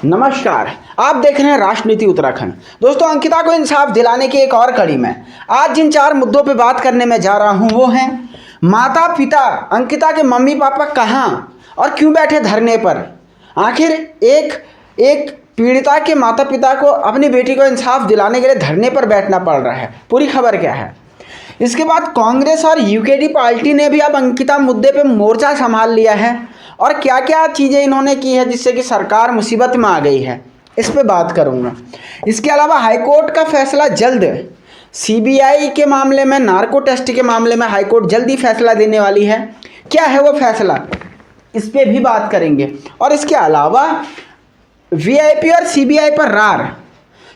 नमस्कार। आप देख रहे हैं राष्ट्रनीति उत्तराखंड। दोस्तों, अंकिता को इंसाफ दिलाने की एक और कड़ी में आज जिन 4 मुद्दों पे बात करने में जा रहा हूं वो हैं माता पिता, अंकिता के मम्मी पापा कहां और क्यों बैठे धरने पर। आखिर एक पीड़िता के माता पिता को अपनी बेटी को इंसाफ दिलाने के लिए धरने पर बैठना पड़ रहा है। पूरी खबर क्या है। इसके बाद कांग्रेस और यूकेडी पार्टी ने भी अब अंकिता मुद्दे पे मोर्चा संभाल लिया है और क्या क्या चीज़ें इन्होंने की है जिससे कि सरकार मुसीबत में आ गई है, इस पे बात करूँगा। इसके अलावा हाईकोर्ट का फैसला जल्द, सीबीआई के मामले में, नार्को टेस्ट के मामले में हाईकोर्ट जल्दी फैसला देने वाली है। क्या है वो फैसला, इस पे भी बात करेंगे। और इसके अलावा वीआईपी और सीबीआई पर रार,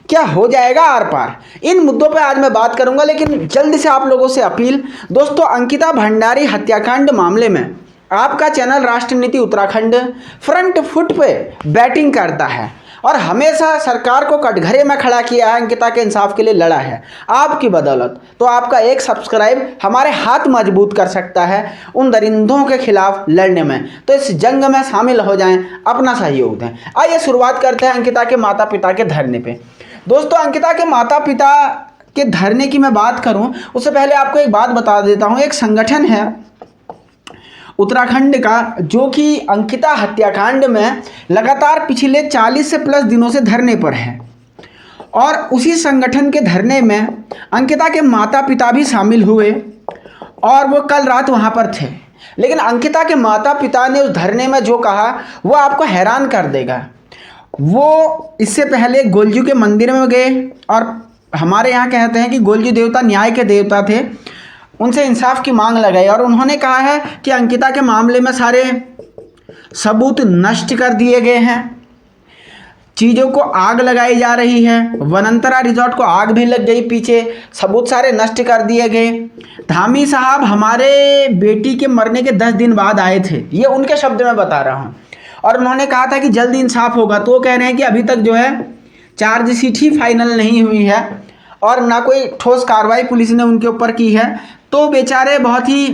क्या हो जाएगा आर पार, इन मुद्दों पे आज मैं बात करूंगा। लेकिन जल्दी से आप लोगों से अपील, दोस्तों, अंकिता भंडारी हत्याकांड मामले में आपका चैनल राष्ट्रनीति उत्तराखंड फ्रंट फुट पे बैटिंग करता है और हमेशा सरकार को कटघरे में खड़ा किया है, अंकिता के इंसाफ के लिए लड़ा है आपकी बदौलत। तो आपका एक सब्सक्राइब हमारे हाथ मजबूत कर सकता है उन दरिंदों के खिलाफ लड़ने में। तो इस जंग में शामिल हो जाएं, अपना सहयोग दें। आइए शुरुआत करते हैं अंकिता के माता पिता के धरने पे। दोस्तों, अंकिता के माता पिता के धरने की मैं बात करूं उससे पहले आपको एक बात बता देता हूं। एक संगठन है उत्तराखंड का जो कि अंकिता हत्याकांड में लगातार पिछले 40 से प्लस दिनों से धरने पर है और उसी संगठन के धरने में अंकिता के माता पिता भी शामिल हुए और वो कल रात वहाँ पर थे। लेकिन अंकिता के माता पिता ने उस धरने में जो कहा वो आपको हैरान कर देगा। वो इससे पहले गोलजू के मंदिर में गए और हमारे यहाँ कहते हैं कि गोलजू देवता न्याय के देवता थे, उनसे इंसाफ की मांग लगाई और उन्होंने कहा है कि अंकिता के मामले में सारे सबूत नष्ट कर दिए गए हैं, चीज़ों को आग लगाई जा रही है, वनंतरा रिजॉर्ट को आग भी लग गई पीछे, सबूत सारे नष्ट कर दिए गए। धामी साहब हमारे बेटी के मरने के 10 दिन बाद आए थे, ये उनके शब्द में बता रहा हूँ, और उन्होंने कहा था कि जल्द इंसाफ होगा। तो वो कह रहे हैं कि अभी तक जो है चार्जशीट ही फाइनल नहीं हुई है और ना कोई ठोस कार्रवाई पुलिस ने उनके ऊपर की है। तो बेचारे बहुत ही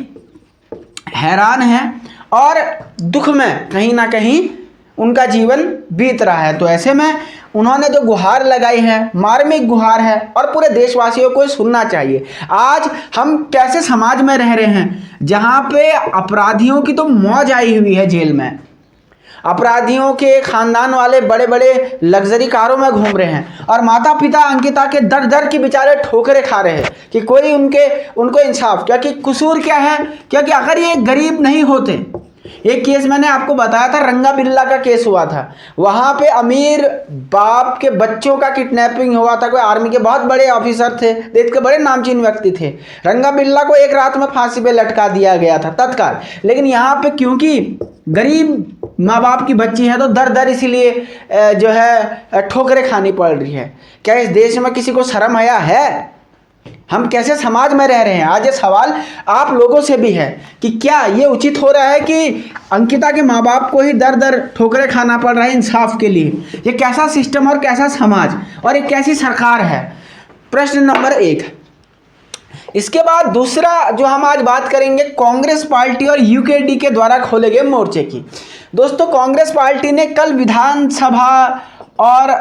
हैरान हैं और दुख में कहीं ना कहीं उनका जीवन बीत रहा है। तो ऐसे में उन्होंने जो गुहार लगाई है, मार्मिक गुहार है और पूरे देशवासियों को सुनना चाहिए। आज हम कैसे समाज में रह रहे हैं जहाँ पे अपराधियों की तो मौज आई हुई है, जेल में अपराधियों के खानदान वाले बड़े बड़े लग्जरी कारों में घूम रहे हैं और माता पिता अंकिता के दर दर की बेचारे ठोकरें खा रहे हैं कि कोई उनको इंसाफ। क्योंकि कसूर क्या है, क्योंकि अगर ये गरीब नहीं होते, एक केस मैंने आपको बताया था, रंगा बिल्ला का केस हुआ था, वहाँ पे अमीर बाप के बच्चों का किडनैपिंग हुआ था। कोई आर्मी के बहुत बड़े ऑफिसर थे, देश के बड़े नामचीन व्यक्ति थे, रंगा बिल्ला को एक रात में फांसी पे लटका दिया गया था तत्काल। लेकिन यहाँ पे क्योंकि गरीब माँ बाप की बच्ची है तो दर दर इसीलिए जो है ठोकरें खानी पड़ रही है। क्या इस देश में किसी को शर्म हया है? हम कैसे समाज में रह रहे हैं? आज ये सवाल आप लोगों से भी है कि क्या ये उचित हो रहा है कि अंकिता के माँ बाप को ही दर दर ठोकरें खाना पड़ रहा है इंसाफ के लिए? ये कैसा सिस्टम और कैसा समाज और ये कैसी सरकार है? प्रश्न नंबर 1। इसके बाद दूसरा जो हम आज बात करेंगे कांग्रेस पार्टी और यूकेडी के द्वारा खोले गए मोर्चे की। दोस्तों, कांग्रेस पार्टी ने कल विधानसभा और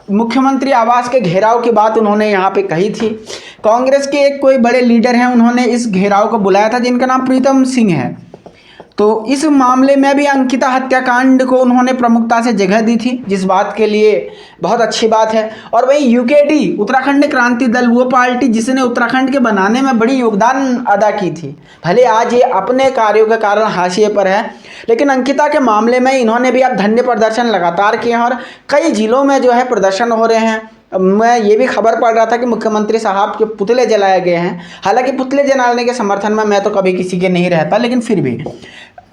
मुख्यमंत्री आवास के घेराव की बात उन्होंने यहाँ पे कही थी। कांग्रेस के एक कोई बड़े लीडर हैं, उन्होंने इस घेराव को बुलाया था जिनका नाम प्रीतम सिंह है। तो इस मामले में भी अंकिता हत्याकांड को उन्होंने प्रमुखता से जगह दी थी, जिस बात के लिए बहुत अच्छी बात है। और वही यूकेडी उत्तराखंड क्रांति दल, वो पार्टी जिसने उत्तराखंड के बनाने में बड़ी योगदान अदा की थी, भले आज ये अपने कार्यों के कारण हाशिए पर है, लेकिन अंकिता के मामले में इन्होंने भी अब धरने प्रदर्शन लगातार किए हैं और कई जिलों में जो है प्रदर्शन हो रहे हैं। मैं ये भी खबर पढ़ रहा था कि मुख्यमंत्री साहब के पुतले जलाए गए हैं। हालांकि पुतले जलाने के समर्थन में मैं तो कभी किसी के नहीं रहता, लेकिन फिर भी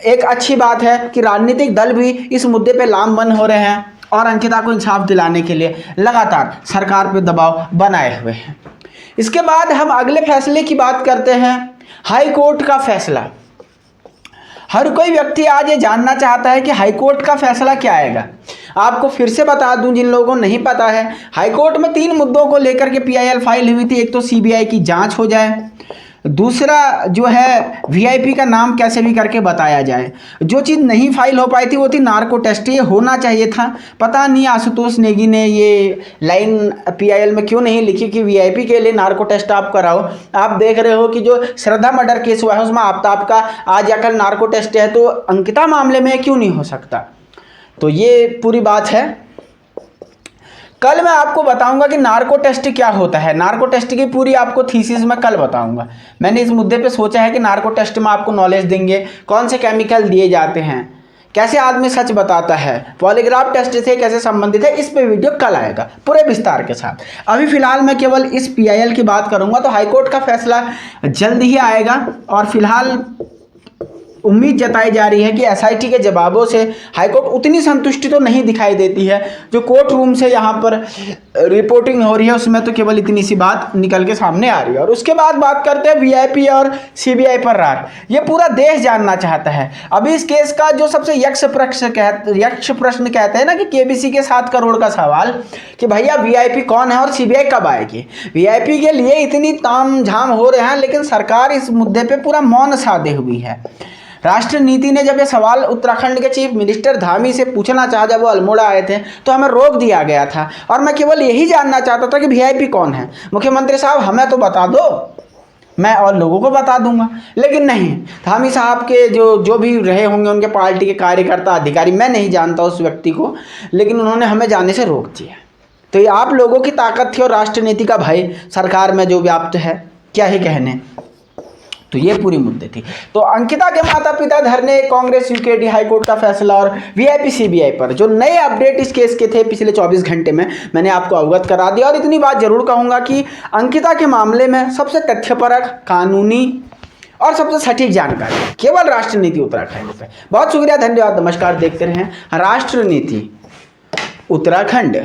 एक अच्छी बात है कि राजनीतिक दल भी इस मुद्दे पे लामबंद हो रहे हैं और अंकिता को इंसाफ दिलाने के लिए लगातार सरकार पे दबाव बनाए हुए हैं। इसके बाद हम अगले फैसले की बात करते हैं, हाई कोर्ट का फैसला। हर कोई व्यक्ति आज ये जानना चाहता है कि हाईकोर्ट का फैसला क्या आएगा। आपको फिर से बता दूं जिन लोगों को नहीं पता है, हाईकोर्ट में 3 मुद्दों को लेकर के PIL फाइल हुई थी। एक तो CBI की जांच हो जाए, दूसरा जो है वीआईपी का नाम कैसे भी करके बताया जाए। जो चीज़ नहीं फाइल हो पाई थी वो थी नार्को टेस्ट। ये होना चाहिए था। पता नहीं आशुतोष नेगी ने ये लाइन पीआईएल में क्यों नहीं लिखी कि वीआईपी के लिए नार्को टेस्ट आप कराओ। आप देख रहे हो कि जो श्रद्धा मर्डर केस हुआ है उसमें आफ्ताब का आज या कल नार्को टेस्ट है, तो अंकिता मामले में क्यों नहीं हो सकता। तो ये पूरी बात है। कल मैं आपको बताऊंगा कि नार्को टेस्ट क्या होता है। नार्को टेस्ट की पूरी आपको थीसिस मैं कल बताऊंगा। मैंने इस मुद्दे पे सोचा है कि नार्को टेस्ट में आपको नॉलेज देंगे, कौन से केमिकल दिए जाते हैं, कैसे आदमी सच बताता है, पॉलीग्राफ टेस्ट से कैसे संबंधित है, इस पे वीडियो कल आएगा पूरे विस्तार के साथ। अभी फिलहाल मैं केवल इस पीआईएल की बात करूंगा। तो हाईकोर्ट का फैसला जल्द ही आएगा और फिलहाल उम्मीद जताई जा रही है कि एसआईटी के जवाबों से हाईकोर्ट उतनी संतुष्टि तो नहीं दिखाई देती है। जो कोर्ट रूम से यहाँ पर रिपोर्टिंग हो रही है उसमें तो केवल इतनी सी बात निकल के सामने आ रही है। और उसके बाद बात करते हैं वीआईपी और सीबीआई पर रार। ये पूरा देश जानना चाहता है। अभी इस केस का जो सबसे यक्ष प्रश्न कहते हैं ना कि केबीसी के 7 करोड़ का सवाल कि भैया वीआईपी कौन है और सीबीआई कब आएगी। वीआईपी के लिए इतनी ताम झाम हो रहे हैं लेकिन सरकार इस मुद्दे पर पूरा मौन साधे हुई है। राष्ट्र नीति ने जब ये सवाल उत्तराखंड के चीफ मिनिस्टर धामी से पूछना चाहा, जब वो अल्मोड़ा आए थे तो हमें रोक दिया गया था और मैं केवल यही जानना चाहता था कि वीआईपी कौन है। मुख्यमंत्री साहब हमें तो बता दो, मैं और लोगों को बता दूंगा। लेकिन नहीं, धामी साहब के जो भी रहे होंगे उनके पार्टी के कार्यकर्ता अधिकारी, मैं नहीं जानता उस व्यक्ति को, लेकिन उन्होंने हमें जाने से रोक दिया। तो ये आप लोगों की ताकत थी और राष्ट्र नीति का भय सरकार में जो व्याप्त है, क्या ही कहने। तो ये पूरी मुद्दे थी। तो अंकिता के माता पिता धरने, कांग्रेस यूकेडी, हाईकोर्ट का फैसला और वीआईपी सीबीआई पर जो नए अपडेट इस केस के थे पिछले 24 घंटे में मैंने आपको अवगत करा दिया। और इतनी बात जरूर कहूँगा कि अंकिता के मामले में सबसे तथ्यपरक, कानूनी और सबसे सटीक जानकारी केवल राष्ट्र नीति उत्तराखंड पे। बहुत शुक्रिया, धन्यवाद, नमस्कार। देखते रहें राष्ट्र नीति उत्तराखंड।